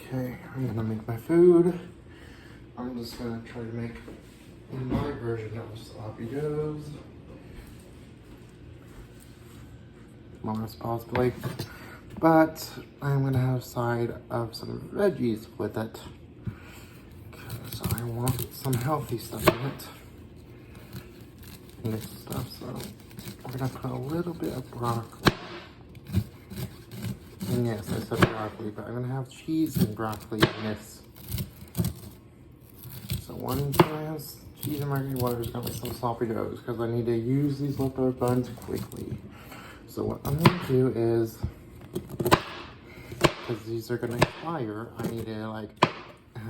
Okay, I'm gonna make my food. I'm just gonna try to make my version of sloppy joes. Most possibly. But I'm gonna have a side of some veggies with it. So I want some healthy stuff in it. This stuff, so we're gonna put a little bit of broccoli. And yes, I said broccoli, but I'm gonna have cheese and broccoli in this. So one glass cheese and margarine water is gonna make some sloppy joes because I need to use these leftover buns quickly. So what I'm gonna do is, because these are gonna expire, I need to like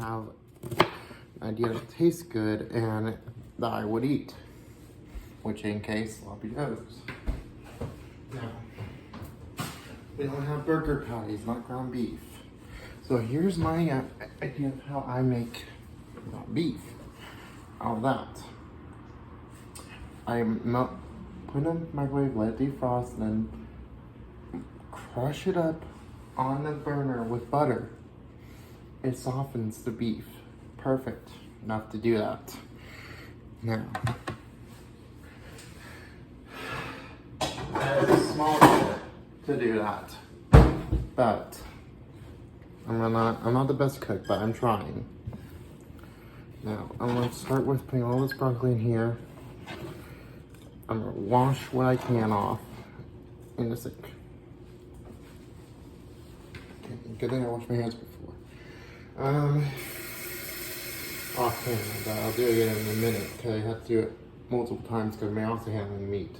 have an idea that tastes good and that I would eat, which in case sloppy joes. Now, we don't have burger patties, not ground beef. So here's my idea of how I make beef out of that. I put it in the microwave, let it defrost, then crush it up on the burner with butter. It softens the beef. Perfect. Enough to do that. Now, that is a small bit to do that. But I'm not the best cook, but I'm trying. Now, I'm gonna start with putting all this broccoli in here. I'm gonna wash what I can off in the sink. Okay, good thing I washed my hands before. Off camera, but I'll do it again in a minute because I have to do it multiple times because I'm also handling meat.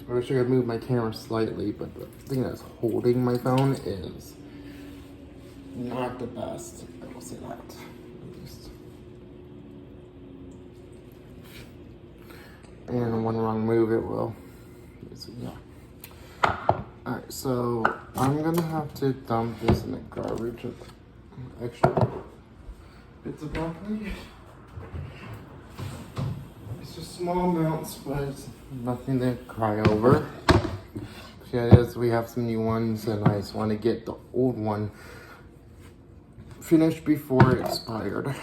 I wish I could move my camera slightly, but the thing that's holding my phone is not the best. I will say that, at least. And one wrong move, it will. So, yeah. Alright, so I'm gonna have to dump this in the garbage with extra bits of broccoli. It's just small amounts, but it's nothing to cry over. Because we have some new ones and I just want to get the old one finished before it expired.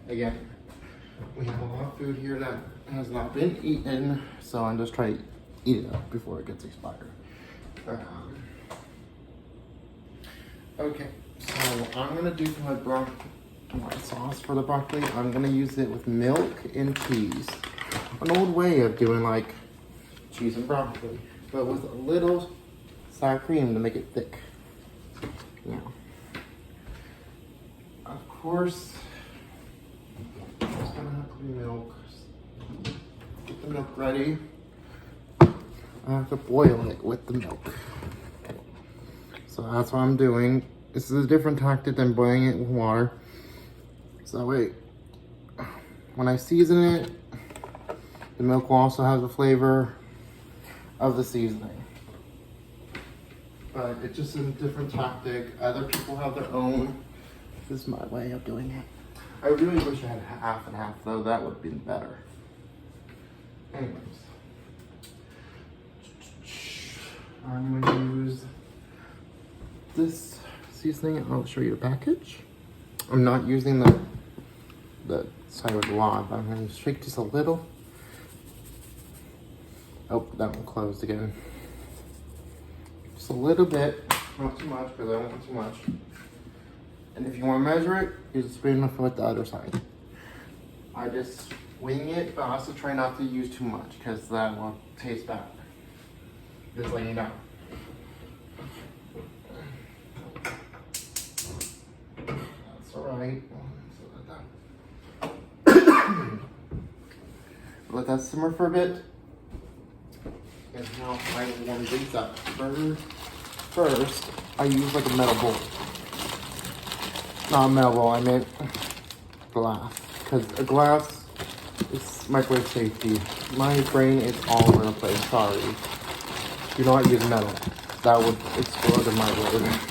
Again, we have a lot of food here that has not been eaten, so I'm just trying to eat it up before it gets expired. Okay, so I'm gonna do my sauce for the broccoli. I'm gonna use it with milk and cheese. An old way of doing like cheese and broccoli, but with a little sour cream to make it thick. Now, of course, there's gonna have to be milk. Get the milk ready. I have to boil it with the milk. So that's what I'm doing. This is a different tactic than boiling it with water. So that way, when I season it, the milk will also have the flavor of the seasoning. But it's just a different tactic. Other people have their own. This is my way of doing it. I really wish I had half and half though. That would have been better. Anyways. I'm going to use this seasoning. I'll show you the package. I'm not using the side with a lot, but I'm going to shake just a little. Oh, that one closed again. Just a little bit, not too much, because I don't want too much. And if you want to measure it, you just spoon enough with the other side. I just wing it, but also try not to use too much, because that will taste bad. Just letting you know. That's alright. Let that simmer for a bit. And now I warm these up. First, I use like a metal bowl. Not a metal bowl, I meant glass. Because a glass is microwave safety. My brain is all over the place, sorry. Do not use metal. That would explode in my microwave.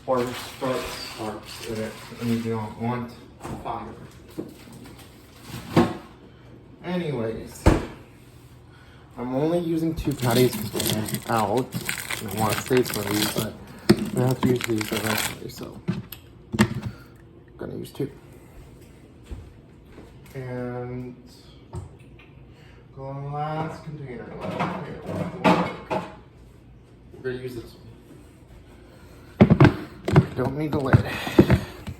Or sparks in it, and you don't want fire. Anyways, I'm only using 2 patties because we're out. And I want to save some of these, but I have to use these eventually, so I'm gonna use 2. And the last container left here. We're gonna use this one. Don't need the lid.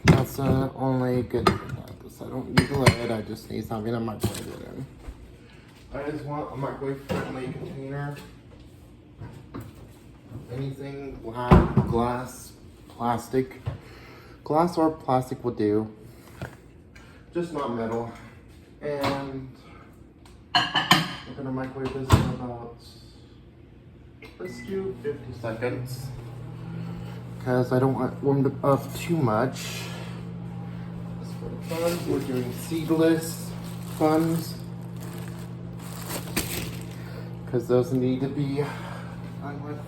That's the only good thing about this. I don't need the lid, I just need something to microwave it in. I just want a microwave friendly container. Anything glass, plastic. Glass or plastic will do. Just not metal. And we're gonna microwave this in about, let's do 50 seconds. Because I don't want warmed up too much. As for the buns, we're doing seedless buns. Because those need to be done with.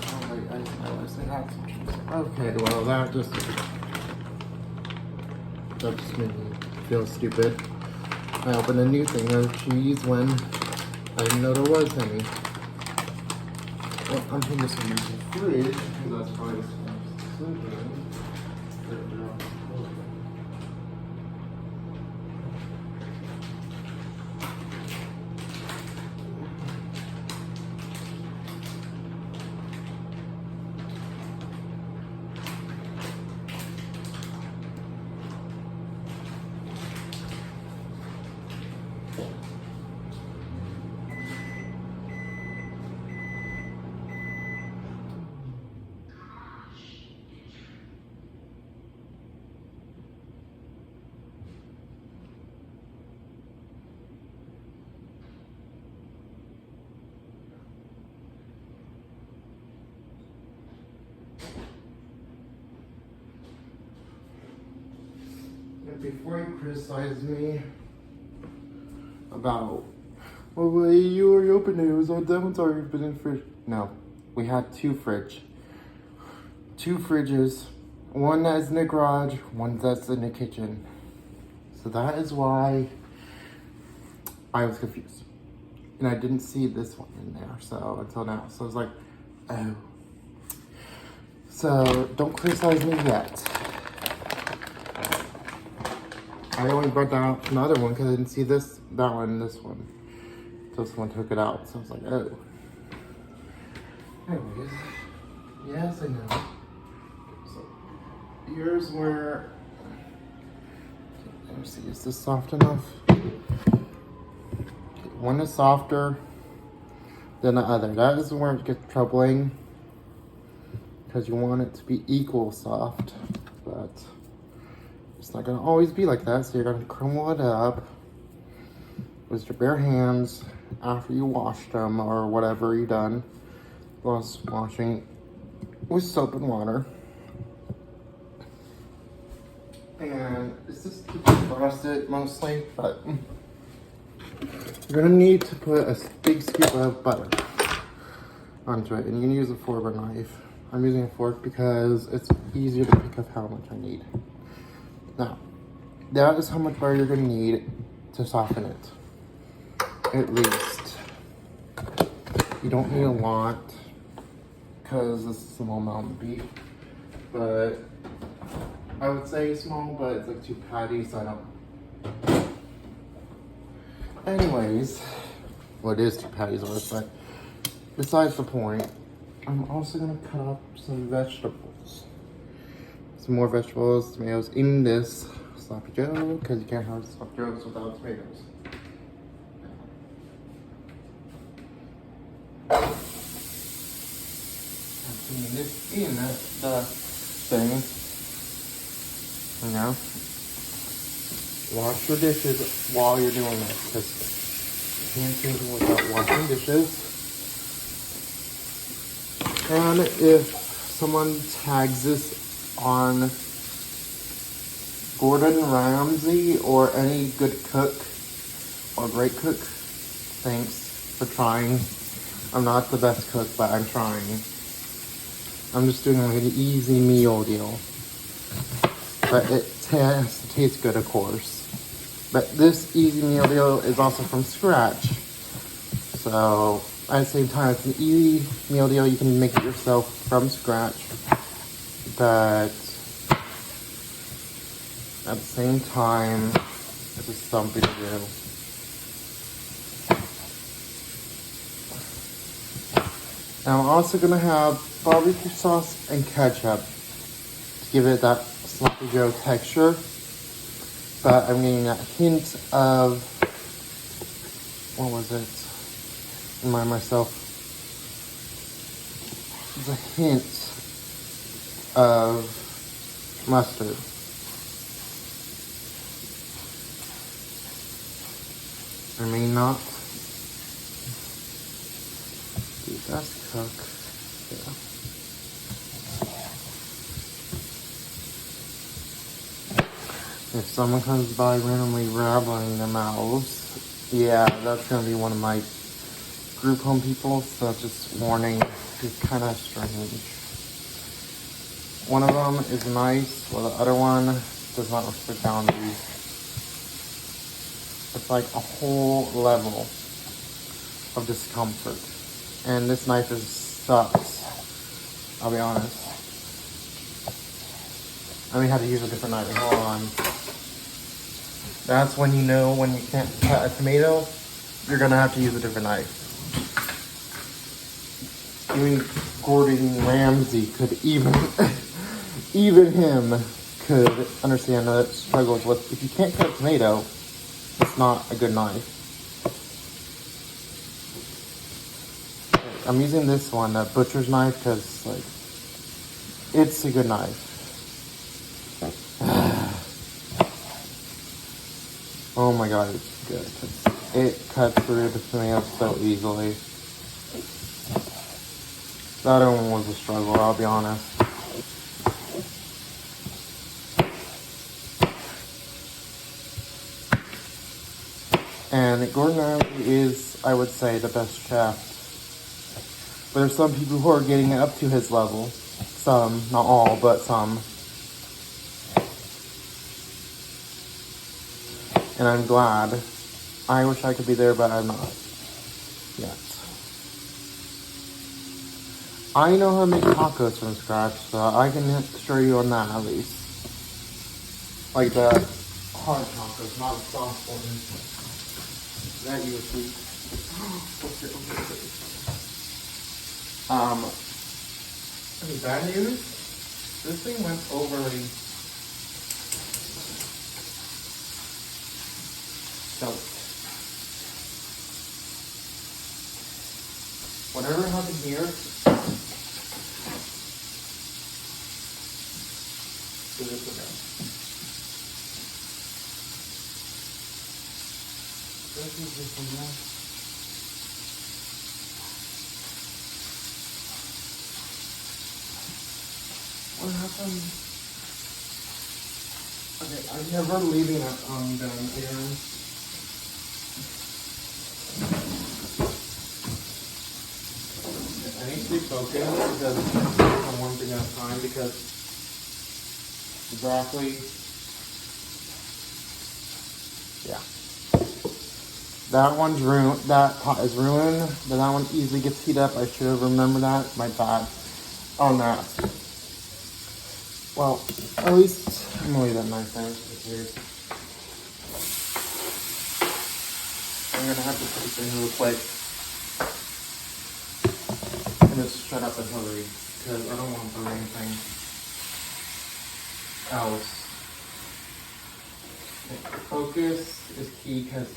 Oh wait, I didn't realize I had some cheese. Okay, well that just made me feel stupid. I opened a new thing of cheese when I didn't know there was any. Well, I'm putting this in the fridge because that's probably so good. Before you criticize me about, oh wait, you already opened it, that one's already been in the fridge. No, we had 2 fridges, one that's in the garage, one that's in the kitchen. So that is why I was confused. And I didn't see this one in there, so until now. So I was like, oh. So don't criticize me yet. I only brought down another one because I didn't see that one, this one. So someone took it out, so I was like, oh. Anyways, yes, I know. So here's where, let me see, is this soft enough? One is softer than the other. That is where it gets troubling because you want it to be equal soft, but it's not gonna always be like that, so you're gonna crumble it up with your bare hands after you washed them or whatever you done. Plus washing with soap and water. And it's just to defrost it mostly, but you're gonna need to put a big scoop of butter onto it, and you can use a fork or knife. I'm using a fork because it's easier to pick up how much I need. Now, that is how much butter you're gonna need to soften it, at least. You don't need a lot, because this is a small amount of beef, but I would say small, but it's like 2 patties, so I don't. Anyways, well, it is 2 patties worth, but besides the point, I'm also gonna cut up some vegetables. Some more vegetables, tomatoes in this sloppy joe, because you can't have sloppy joes without tomatoes. I'm putting this in the thing. You know, wash your dishes while you're doing this, because you can't do it without washing dishes. And if someone tags this on Gordon Ramsay or any good cook or great cook, thanks for trying. I'm not the best cook, but I'm trying. I'm just doing like an easy meal deal. But it has to taste good, of course. But this easy meal deal is also from scratch. So at the same time, it's an easy meal deal. You can make it yourself from scratch. But at the same time, it's just something to do. Now I'm also gonna have barbecue sauce and ketchup to give it that sloppy Joe texture. But I'm getting that hint of, what was it? Remind myself. It's a hint of mustard. I may not be the best cook. Yeah. If someone comes by randomly rattling their mouths, yeah, that's gonna be one of my group home people, so just warning, it's kind of strange. One of them is nice, while the other one does not respect boundaries. It's like a whole level of discomfort. And this knife sucks, I'll be honest. I may have to use a different knife. Hold on. That's when you know when you can't cut a tomato, you're gonna have to use a different knife. Even Gordon Ramsay could even him could understand the struggles with, if you can't cut a tomato, it's not a good knife. I'm using this one, the butcher's knife, because like it's a good knife. Oh my god, it's good. It cuts through the tomato so easily. The other one was a struggle, I'll be honest. And Gordon Ramsay is, I would say, the best chef. But there's some people who are getting up to his level. Some, not all, but some. And I'm glad. I wish I could be there, but I'm not yet. I know how to make tacos from scratch, so I can assure you on that at least. Like the hard tacos, not the soft ones. That you would see. Any bad news? This thing went overly soaked. Whatever happened here, give it a go. This is just a mess. What happened? Okay, I'm never leaving it undone again. I need to be focused because on one thing at a time, because the broccoli, yeah. That one's ruined, that pot is ruined, but that one easily gets heated up. I should have remembered that, my bad on that. Well, at least I'm gonna leave that knife there. I'm gonna have to put this in real quick and just shut up and hurry because I don't want to burn anything else. Focus is key because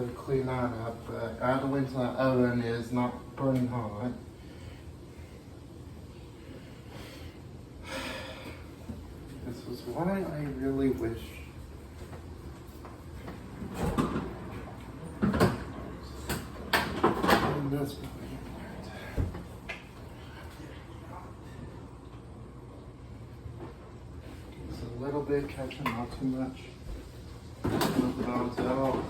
to clean that up, but add the way to the oven is not burning hot. This was why I really wish. And that's really important. It's a little little bit ketchup, not too much. Move the bones out.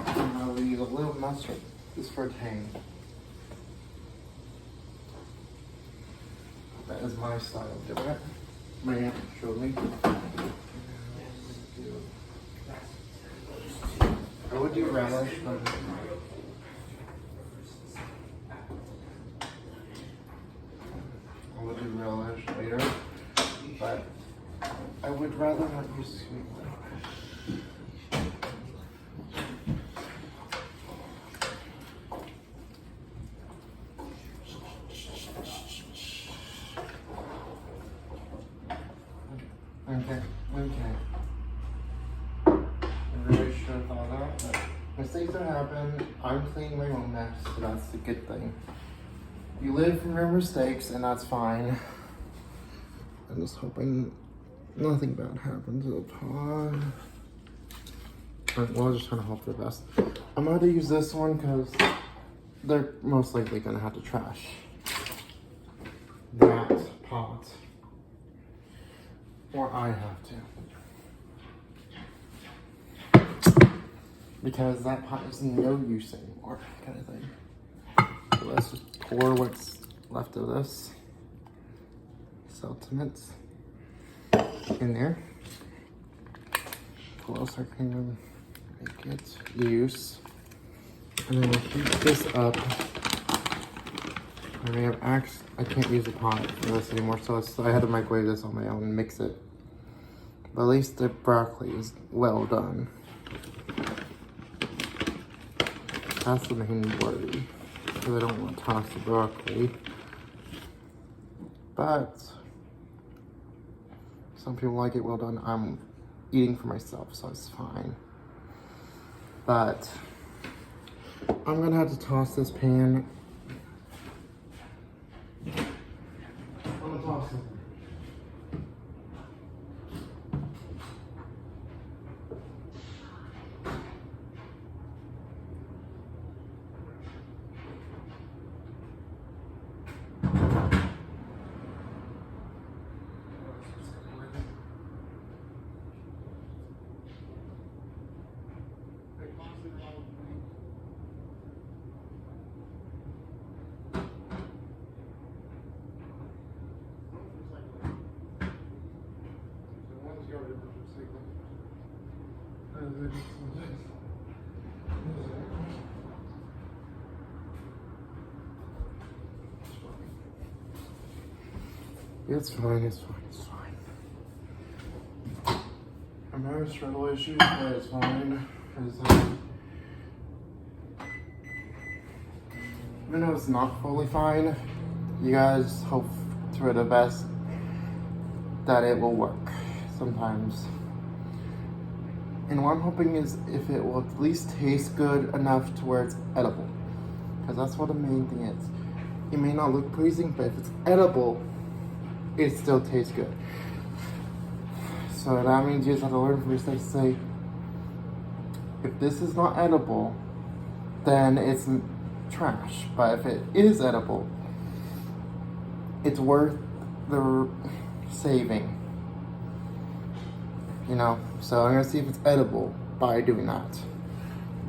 And I'll use a little mustard just for tang. That is my style of doing it. My aunt showed me. I would do relish, but I would do relish later. But I would rather not use sweet relish. Okay. I'm really sure of all that, but mistakes don't happen. I'm cleaning my own mess, so that's the good thing. You live from your mistakes, and that's fine. I'm just hoping nothing bad happens to the pod. Well, I'm just trying to hope for the best. I'm going to use this one because they're most likely going to have to trash that pot. Or I have to. Because that pot is no use anymore, kind of thing. So let's just pour what's left of this Seltiments in there. What else I can make it use? And then we'll heat this up. I may have I can't use the pot for this anymore, so I had to microwave this on my own and mix it. But at least the broccoli is well done. That's the main worry, because I don't want to toss the broccoli. But some people like it well done. I'm eating for myself, so it's fine. But I'm gonna have to toss this pan. I'm gonna toss it. It's fine, it's fine, it's fine. I'm having struggle issues, but it's fine. Even though it's not fully fine, you guys hope to the best that it will work sometimes. And what I'm hoping is if it will at least taste good enough to where it's edible. Because that's what the main thing is. It may not look pleasing, but if it's edible, it still tastes good. So that means you just have to learn from your mistakes to say, if this is not edible, then it's trash. But if it is edible, it's worth the saving. You know, so I'm gonna see if it's edible by doing that.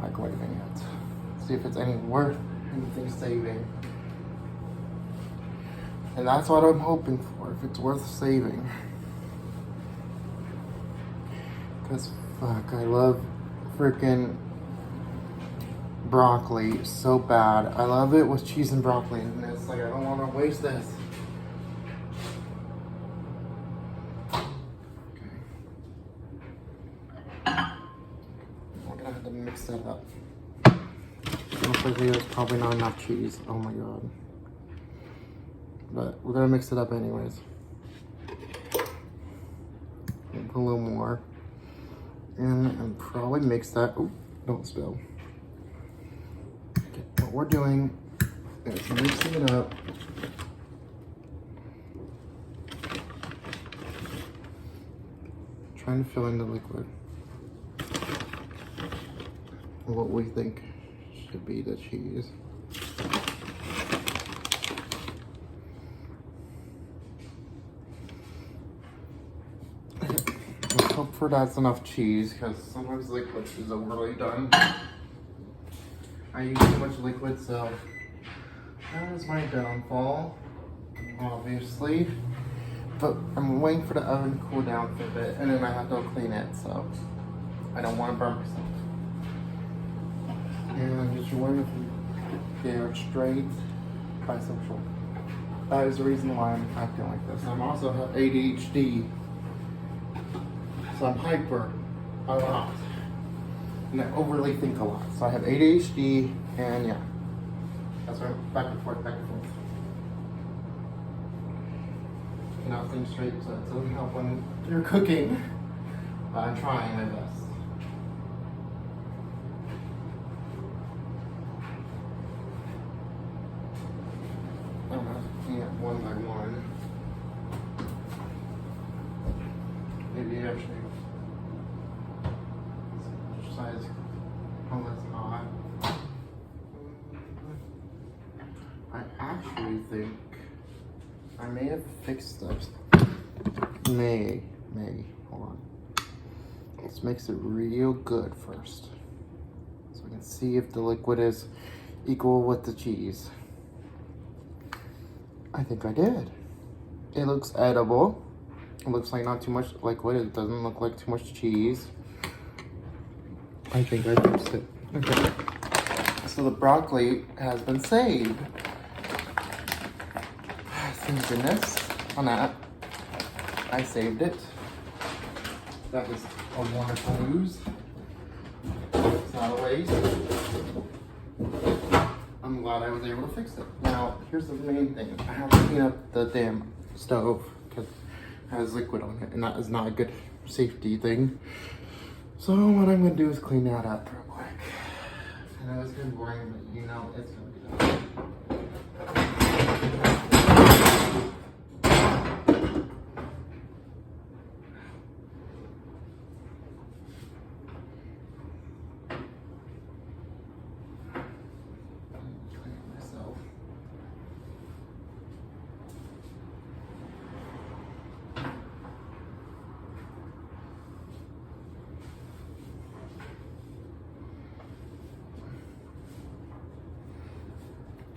Microwaving it. See if it's any worth anything saving. And that's what I'm hoping for, if it's worth saving. Because, fuck, I love freaking broccoli so bad. I love it with cheese and broccoli, and it's like, I don't want to waste this. Okay. We're gonna have to mix that up. Unfortunately, there's probably not enough cheese. Oh my god. But we're gonna mix it up anyways. Put a little more. And probably mix that. Oh, don't spill. Okay, what we're doing is mixing it up. Trying to fill in the liquid. What we think should be the cheese. Hopefully that's enough cheese, because sometimes liquid is overly done. I use too much liquid, so that is my downfall, obviously. But I'm waiting for the oven to cool down for a bit, and then I have to go clean it, so I don't want to burn myself. And I'm just waiting for they are straight bisexual. That is the reason why I'm acting like this. I'm also have ADHD, so I'm hyper a lot, and I overly think a lot. So I have ADHD, and yeah, that's why I'm back and forth, back and forth. Nothing straight, so it doesn't help when you're cooking. But I'm trying my best. I'm looking at one by one. Maybe actually exercise on this hot. I actually think I may have fixed this. Hold on. Let's mix it real good first, so I can see if the liquid is equal with the cheese. I think I did. It looks edible. It looks like not too much liquid. It doesn't look like too much cheese. I think I fixed it. Okay. So the broccoli has been saved. Thank goodness on that. I saved it. That is a wonderful news. It's not a waste. I'm glad I was able to fix it. Now, here's the main thing. I have to clean up the damn stove because it has liquid on it, and that is not a good safety thing. So what I'm gonna do is clean that up real quick. I know it's been boring, but you know it's gonna be done.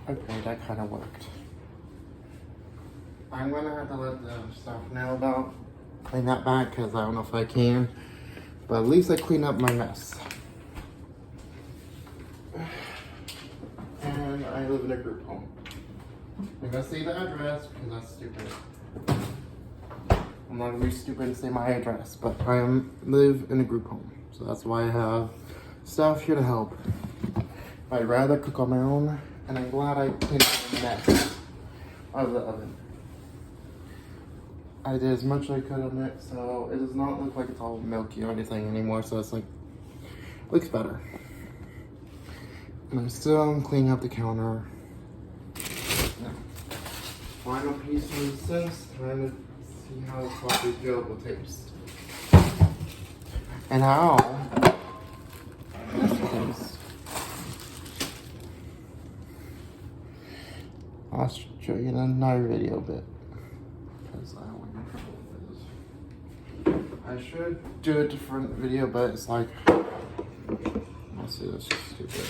Okay, that kind of worked. I'm gonna have to let the staff know about clean that back because I don't know if I can, but at least I cleaned up my mess. And I live in a group home. I'm gonna say the address because that's stupid. I'm not gonna be stupid and say my address, but I live in a group home, so that's why I have staff here to help. I'd rather cook on my own. And I'm glad I cleaned up the mess of the oven. I did as much as I could on it, so it does not look like it's all milky or anything anymore, so it's like, looks better. And I'm still cleaning up the counter. Now, final piece of this, trying to see how the sloppy Joe will taste. And how this tastes. I'll show you in another video bit because I don't want to get in trouble with this. I should do a different video, but it's like, let's see, this is stupid.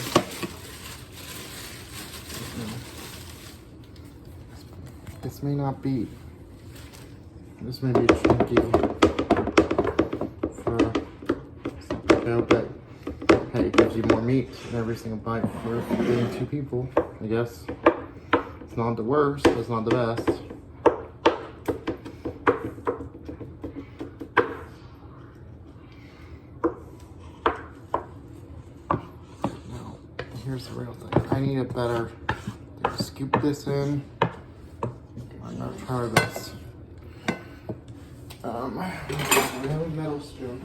This may not be. This may be chunky for something, but hey, it gives you more meat in every single bite for being 2 people, I guess. Not the worst, but it's not the best. Now, here's the real thing. I need a better thing to scoop this in. I'm gonna try this. We have a metal spoon.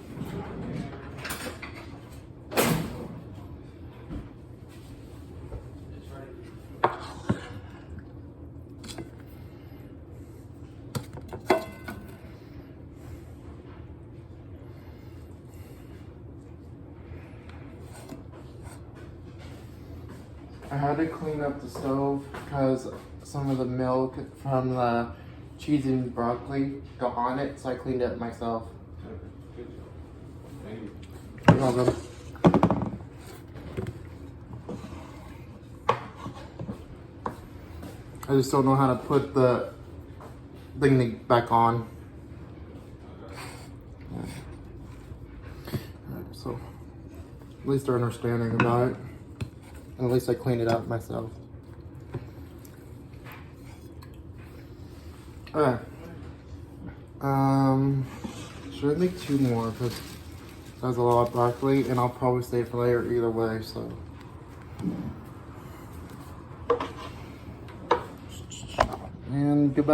I had to clean up the stove because some of the milk from the cheese and broccoli got on it, so I cleaned it myself. Good job. You're welcome. I just don't know how to put the thing back on. Alright, so at least they're understanding about it. And at least I cleaned it out myself. Okay. Should I make 2 more? Because that's a lot of broccoli, and I'll probably save for later either way, so. And goodbye.